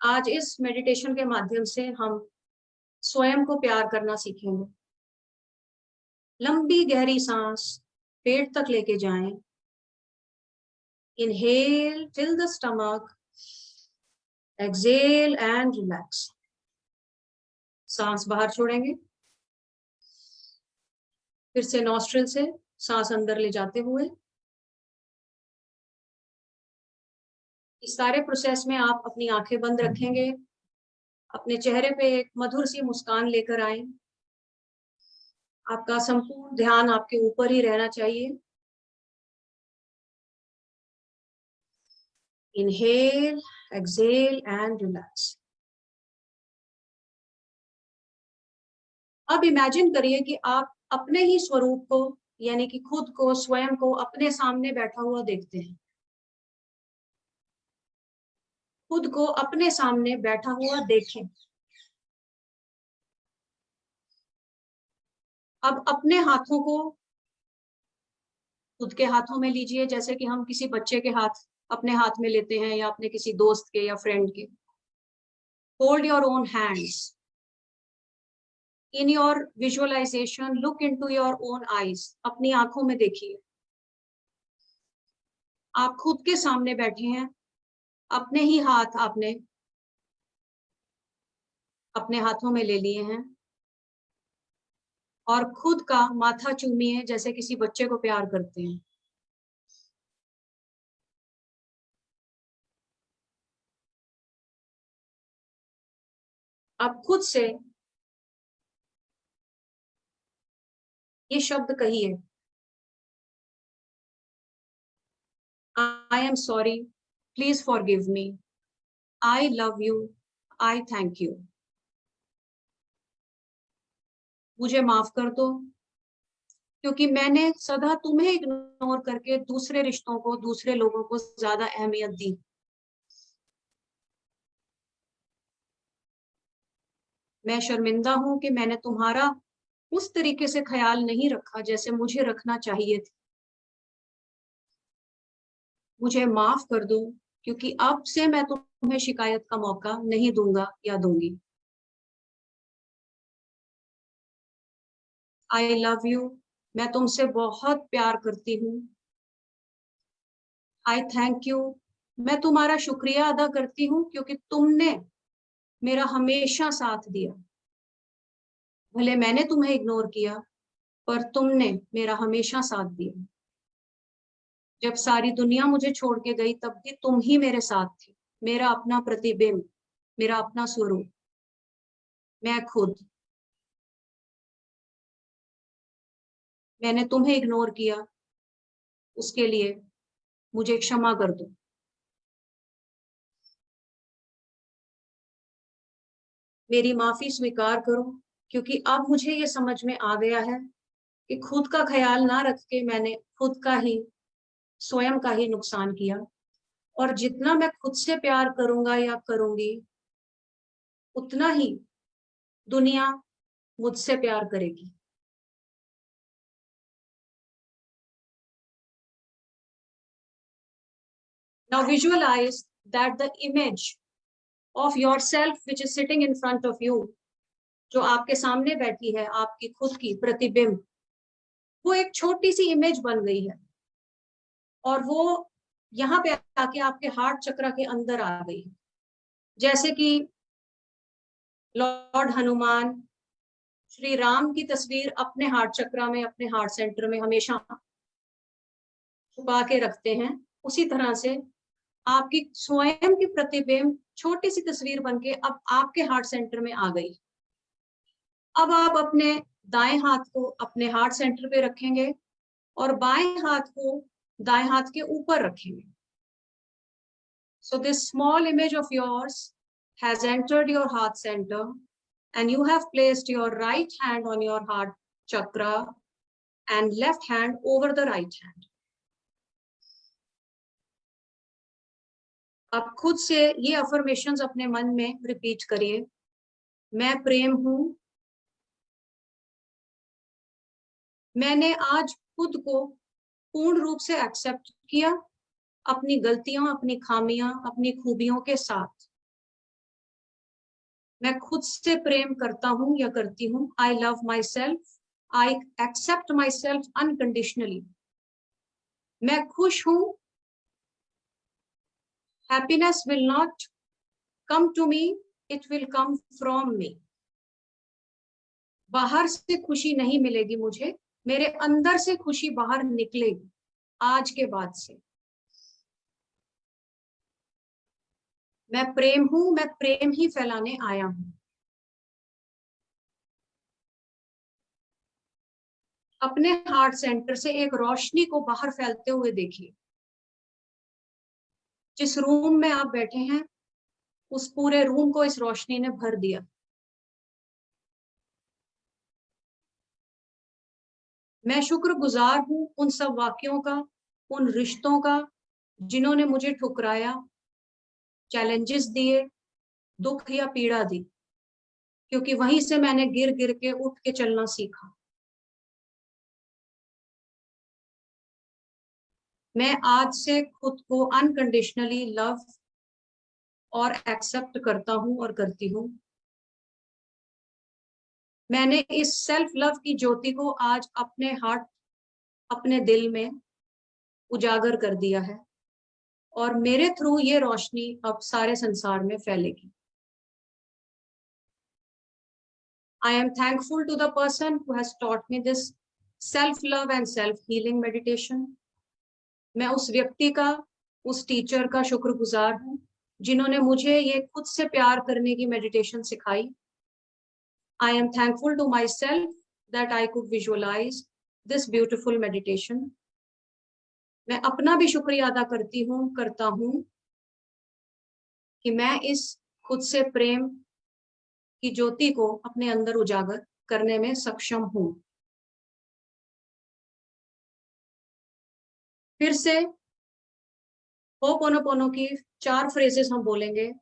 आज इस मेडिटेशन के माध्यम से हम स्वयं को प्यार करना सीखेंगे. लंबी गहरी सांस पेट तक लेके जाएं। Inhale till the stomach, exhale and relax. सांस बाहर छोड़ेंगे, फिर से नॉस्ट्रिल से सांस अंदर ले जाते हुए। इस सारे प्रोसेस में आप अपनी आंखें बंद रखेंगे, अपने चेहरे पे एक मधुर सी मुस्कान लेकर आए। आपका संपूर्ण ध्यान आपके ऊपर ही रहना चाहिए। Inhale, exhale and relax. अब इमेजिन करिए कि आप अपने ही स्वरूप को, यानी कि खुद को, स्वयं को अपने सामने बैठा हुआ देखते हैं। खुद को अपने सामने बैठा हुआ देखें। अब अपने हाथों को खुद के हाथों में लीजिए, जैसे कि हम किसी बच्चे के हाथ अपने हाथ में लेते हैं या अपने किसी दोस्त के या फ्रेंड के। Hold your own hands. In your visualization look into your own eyes. अपनी आंखों में देखिए, आप खुद के सामने बैठे हैं। अपने ही हाथ आपने अपने हाथों में ले लिए हैं और खुद का माथा चूमिए जैसे किसी बच्चे को प्यार करते हैं। अब खुद से ये शब्द कहिए, I am sorry, please forgive me, I love you, I thank you. मुझे माफ कर दो क्योंकि मैंने सदा तुम्हें इग्नोर करके दूसरे रिश्तों को, दूसरे लोगों को ज्यादा अहमियत दी। मैं शर्मिंदा हूं कि मैंने तुम्हारा उस तरीके से ख्याल नहीं रखा जैसे मुझे रखना चाहिए था। मुझे माफ कर दो क्योंकि अब से मैं तुम्हें शिकायत का मौका नहीं दूंगा या दूंगी। आई लव यू, मैं तुमसे बहुत प्यार करती हूँ। आई थैंक यू, मैं तुम्हारा शुक्रिया अदा करती हूँ क्योंकि तुमने मेरा हमेशा साथ दिया। भले मैंने तुम्हें इग्नोर किया पर तुमने मेरा हमेशा साथ दिया। जब सारी दुनिया मुझे छोड़ के गई तब भी तुम ही मेरे साथ थे, मेरा अपना प्रतिबिंब, मेरा अपना स्वरूप, मैं खुद। मैंने तुम्हें इग्नोर किया, उसके लिए मुझे क्षमा कर दो। मेरी माफी स्वीकार करो क्योंकि अब मुझे ये समझ में आ गया है कि खुद का ख्याल ना रख के मैंने खुद का ही, स्वयं का ही नुकसान किया। और जितना मैं खुद से प्यार करूंगा या करूंगी उतना ही दुनिया मुझसे प्यार करेगी। Now visualize that the image of yourself which is sitting in front of you, जो आपके सामने बैठी है, आपकी खुद की प्रतिबिंब, वो एक छोटी सी इमेज बन गई है और वो यहाँ पे आके आपके हार्ट चक्र के अंदर आ गई है। जैसे कि लॉर्ड हनुमान श्री राम की तस्वीर अपने हार्ट चक्र में, अपने हार्ट सेंटर में हमेशा छुपा के रखते हैं, उसी तरह से आपकी स्वयं की प्रतिबिंब छोटी सी तस्वीर बनके अब आपके हार्ट सेंटर में आ गई। अब आप अपने दाएं हाथ को अपने हार्ट सेंटर पे रखेंगे और बाएं हाथ को दाएं हाथ के ऊपर रखेंगे। So this small image of yours has entered your heart center and you have placed your right hand on your heart chakra and left hand over the right hand. आप खुद से ये अफर्मेशंस अपने मन में रिपीट करिए। मैं प्रेम हूं, मैंने आज खुद को पूर्ण रूप से एक्सेप्ट किया, अपनी गलतियों, अपनी खामियां, अपनी खूबियों के साथ। मैं खुद से प्रेम करता हूं या करती हूं। I love myself, I accept myself unconditionally. मैं खुश हूं। Happiness will not come to me, it will come from me। बाहर से खुशी नहीं मिलेगी मुझे, मेरे अंदर से खुशी बाहर निकलेगी आज के बाद से। मैं प्रेम हूं, मैं प्रेम ही फैलाने आया हूं। अपने हार्ट सेंटर से एक रोशनी को बाहर फैलते हुए देखिए। जिस रूम में आप बैठे हैं उस पूरे रूम को इस रोशनी ने भर दिया। मैं शुक्रगुजार हूं उन सब वाक्यों का, उन रिश्तों का जिन्होंने मुझे ठुकराया, चैलेंजेस दिए, दुख या पीड़ा दी, क्योंकि वहीं से मैंने गिर गिर के उठ के चलना सीखा। मैं आज से खुद को अनकंडीशनली लव और एक्सेप्ट करता हूं और करती हूं। मैंने इस सेल्फ लव की ज्योति को आज अपने हार्ट, अपने दिल में उजागर कर दिया है और मेरे थ्रू ये रोशनी अब सारे संसार में फैलेगी। I am thankful to the person who has taught me this self-love and self-healing meditation। मैं उस व्यक्ति का, उस टीचर का शुक्रगुजार हूं जिन्होंने मुझे ये खुद से प्यार करने की मेडिटेशन सिखाई। I am thankful to myself that I could visualize this beautiful meditation। मैं अपना भी शुक्रिया अदा करता हूं कि मैं इस खुद से प्रेम की ज्योति को अपने अंदर उजागर करने में सक्षम हूं। फिर से होपोनोपोनो की 4 फ्रेजेस हम बोलेंगे।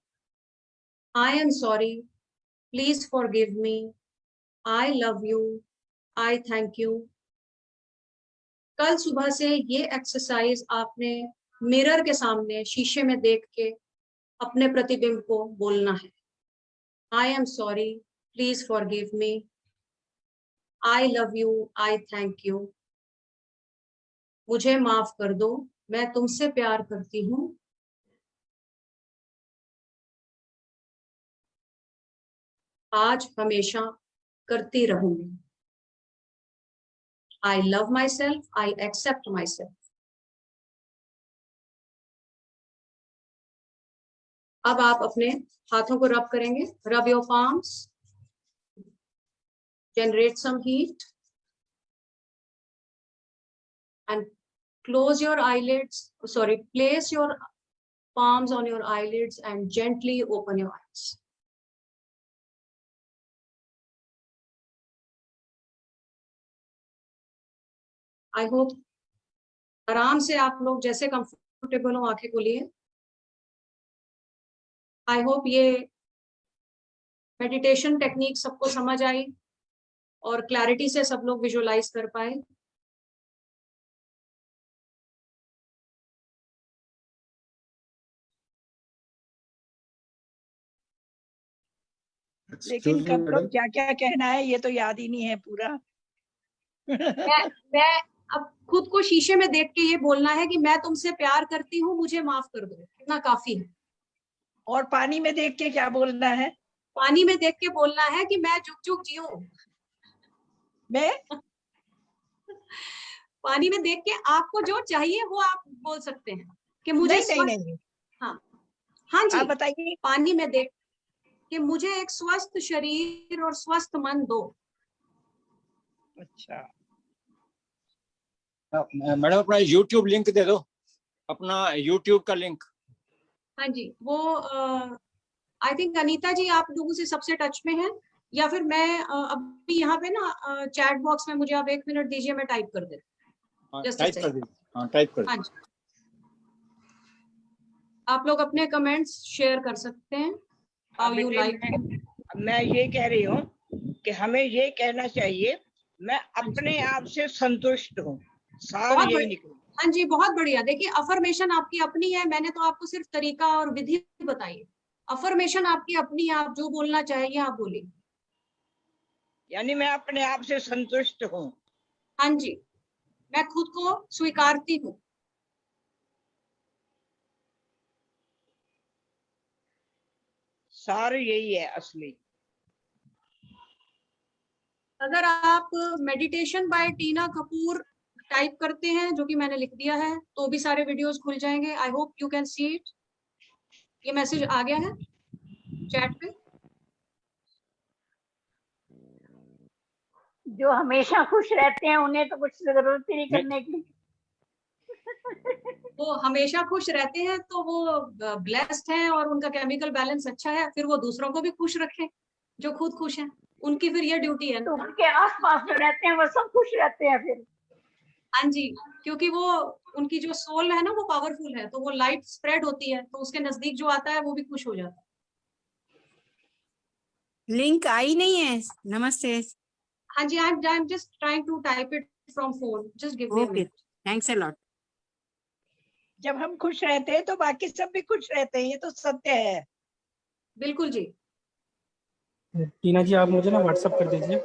I am sorry, please forgive me, I love you, I thank you. कल सुबह से ये एक्सरसाइज आपने मिरर के सामने शीशे में देख के अपने प्रतिबिंब को बोलना है। I am sorry, please forgive me, I love you, I thank you. मुझे माफ कर दो, मैं तुमसे प्यार करती हूँ। आज हमेशा करती रहूंगी। I love myself, I accept myself। अब आप अपने हाथों को रब करेंगे। Rub your palms, generate some heat and close your eyelids, place your palms on your eyelids and gently open your eyes। I hope आराम से आप लोग जैसे कंफर्टेबल हो आंखें खोलिए। आई होप ये मेडिटेशन टेक्निक सबको समझ आई और क्लैरिटी से सब लोग विजुअलाइज कर पाए। लेकिन कब लोग क्या क्या कहना है ये तो याद ही नहीं है पूरा। मैं अब खुद को शीशे में देख के ये बोलना है कि मैं तुमसे प्यार करती हूँ, मुझे माफ कर दो, इतना काफी है। और पानी में देख के क्या बोलना है? पानी में देख के बोलना है कि मैं जुग जुग जीऊं। मैं पानी में देख के आपको जो चाहिए वो आप बोल सकते हैं कि मुझे नहीं। हाँ जी, आप बताइए। पानी में देख कि मुझे एक स्वस्थ शरीर और स्वस्थ मन दो। अच्छा मैडम अपना YouTube लिंक दे दो, अपना YouTube का लिंक। हाँ जी, वो आई थिंक अनीता जी आप लोगों से सबसे टच में है, या फिर मैं अभी यहाँ पे ना चैट बॉक्स में मुझे आप 1 मिनट दीजिए, मैं टाइप कर देती हूँ। टाइप कर दीजिए। हाँ टाइप कर दीजिए। आप लोग अपने कमेंट्स शेयर कर सकते हैं। How you like. मैं ये कह रही हूँ कि हमें ये कहना चाहिए मैं अपने आप से संतुष्ट हूँ। हाँ जी, बहुत बढ़िया। देखिए अफर्मेशन आपकी अपनी है, मैंने तो आपको सिर्फ तरीका और विधि बताई। अफर्मेशन आपकी अपनी है, आप जो बोलना चाहिए आप बोलिए। यानी मैं अपने आप से संतुष्ट हूँ। हाँ जी, मैं खुद को स्वीकारती हूँ। सार यही है असली। अगर आप मेडिटेशन बाय टीना कपूर टाइप करते हैं, जो कि मैंने लिख दिया है, तो भी सारे वीडियोस खुल जाएंगे। I hope you can see it. ये मैसेज आ गया है चैट पे। जो हमेशा खुश रहते हैं उन्हें तो कुछ जरूरत ही नहीं करने की। वो हमेशा खुश रहते हैं तो वो ब्लेस्ड हैं और उनका केमिकल बैलेंस अच्छा है, फिर वो दूसरों को भी खुश रखें जो खुद खुश हैं। उनकी फिर ये ड्यूटी है। तो उनके आसपास जो रहते हैं वो सब खुश रहते हैं फिर। हाँ जी, क्योंकि वो उनकी जो सोल है ना वो पावरफुल है, तो वो लाइट स्प्रेड होती है, तो उसके नजदीक जो आता है वो भी खुश हो जाता है। लिंक आई नहीं है। नमस्ते। हाँ जी, I am just trying to type it from phone, just give me a okay, minute. Thanks a lot. जब हम खुश रहते हैं तो बाकी सब भी खुश रहते हैं, ये तो सत्य है। बिल्कुल जी। टीना जी, आप मुझे ना व्हाट्सएप कर दीजिए,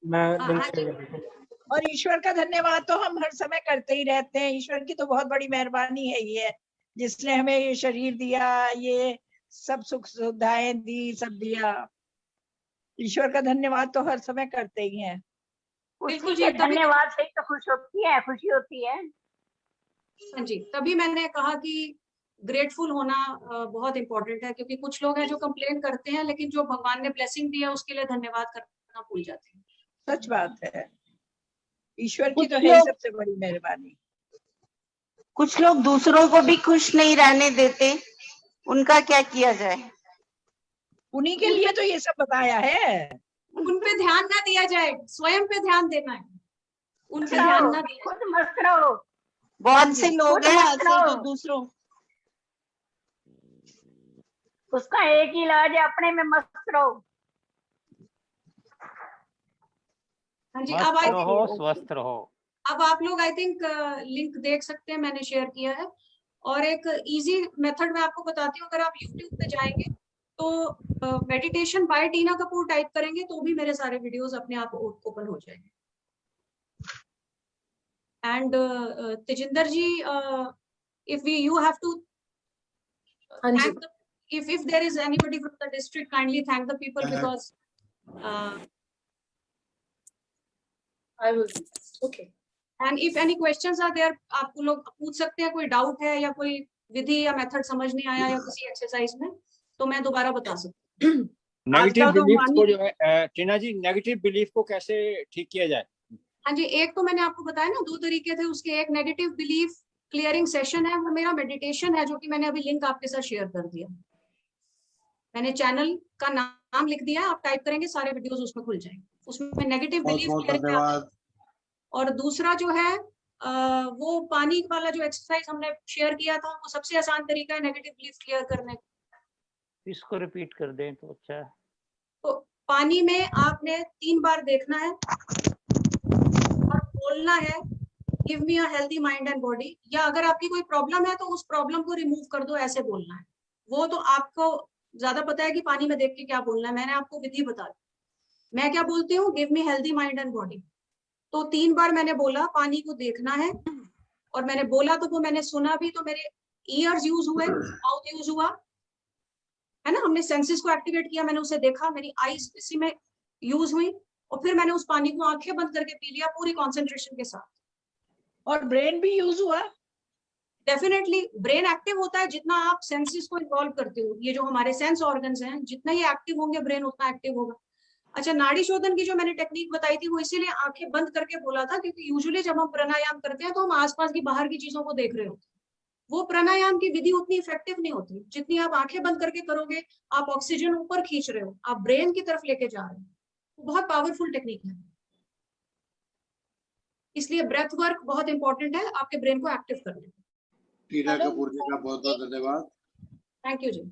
मैं लिंक हाँ जी। शेयर कर देता हूँ। और ईश्वर का धन्यवाद तो हम हर समय करते ही रहते हैं। ईश्वर की तो बहुत बड़ी मेहरबानी है ये, जिसने हमें ये शरीर दिया, ये सब सुख सुविधाएं दी, सब दिया। ईश्वर का धन्यवाद तो हर समय करते ही हैं। बिल्कुल उसी जी, के धन्यवाद से ही तो खुश होती है, खुशी होती है। हाँ जी, तभी मैंने कहा कि ग्रेटफुल होना बहुत इंपॉर्टेंट है, क्योंकि कुछ लोग हैं जो कंप्लेन करते हैं लेकिन जो भगवान ने ब्लेसिंग दिया उसके लिए धन्यवाद करना भूल जाते हैं। सच बात है, ईश्वर की कुछ तो है ही लोग सबसे बड़ी मेहरबानी। कुछ लोग दूसरों को भी खुश नहीं रहने देते, उनका क्या किया जाए? उन्हीं के लिए तो ये सब बताया है। उन पे ध्यान ना दिया जाए, स्वयं पे ध्यान देना है। उन पे ध्यान ना दिया खुद मस्त रहो। बहुत से लोग खुद हैं मस्त ऐसे जो रहो। दूसरों उसका एक ही इलाज है, अपने में मस्त रहो। हाँ जी, मस्त रहो, स्वस्थ रहो। अब आप लोग आई थिंक लिंक देख सकते हैं, मैंने शेयर किया है। और एक इजी मेथड मैं आपको बताती हूँ। अगर आप YouTube पे जाएंगे तो मेडिटेशन बाय टीना कपूर टाइप करेंगे तो भी मेरे सारे वीडियोस अपने आप ओपन हो जाएंगे। And Tejinder ji, if you have to thank the, if there is anybody from the district, kindly thank the people because I will do this. Okay. And if any questions are there, आप लोग पूछ सकते हैं। कोई doubt है या कोई विधि या मेथड समझ नहीं आया या किसी एक्सरसाइज में, तो मैं दोबारा बता सकती हूँ। नेगेटिव बिलीफ को जो है टीना जी, नेगेटिव बिलीफ को कैसे ठीक किया जाए? हाँ जी, एक तो मैंने आपको बताया ना, 2 तरीके थे उसके। एक नेगेटिव बिलीफ क्लियरिंग सेशन है, वो मेरा मेडिटेशन है, जो कि मैंने अभी लिंक आपके साथ शेयर कर दिया। मैंने चैनल का नाम लिख दिया, आप टाइप करेंगे सारे वीडियोस उसमें खुल जाएंगे। उसमें नेगेटिव बिलीफ क्लियरिंग। और दूसरा जो है वो पानी वाला जो एक्सरसाइज हमने शेयर किया था, वो सबसे आसान तरीका है नेगेटिव बिलीफ क्लियर करने का। इसको रिपीट कर दें तो अच्छा है। तो पानी में आपने 3 बार देखना है और बोलना है, give me a healthy mind and body. या अगर आपकी कोई प्रॉब्लम है तो उस प्रॉब्लम को रिमूव कर दो, ऐसे बोलना है। वो तो आपको ज्यादा पता है कि पानी में देख के क्या बोलना है। मैंने आपको विधि बता दी। मैं क्या बोलती हूँ, give me healthy mind and body. तो 3 बार मैंने बोला, पानी को देखना है, और मैंने बोला तो वो मैंने सुना भी, तो मेरे ईयर्स यूज हुए, माउथ यूज हुआ, है ना। हमने सेंसेस को एक्टिवेट किया, मैंने उसे देखा, मेरी आईज इसी में यूज हुई, और फिर मैंने उस पानी को आंखें बंद करके पी लिया पूरी कंसंट्रेशन के साथ। और ब्रेन भी यूज हुआ। डेफिनेटली ब्रेन एक्टिव होता है जितना आप सेंसेस को इन्वॉल्व करते हो। ये जो हमारे सेंस ऑर्गन्स हैं, जितना ये एक्टिव होंगे ब्रेन उतना एक्टिव होगा। अच्छा, नाड़ी शोधन की जो मैंने टेक्निक बताई थी, वो इसीलिए आंखें बंद करके बोला था, क्योंकि यूजुअली जब हम प्राणायाम करते हैं तो हम आसपास की बाहर की चीजों को देख रहे होते हैं। वो प्राणायाम की विधि उतनी इफेक्टिव नहीं होती जितनी आप आंखें बंद करके करोगे। आप ऑक्सीजन ऊपर खींच रहे हो, आप ब्रेन की तरफ लेके जा रहे हो। वो बहुत पावरफुल टेक्निक है। इसलिए ब्रेथ वर्क बहुत इंपॉर्टेंट है आपके ब्रेन को एक्टिव करने में। टीना कपूर जी का बहुत बहुत धन्यवाद। Thank you ji.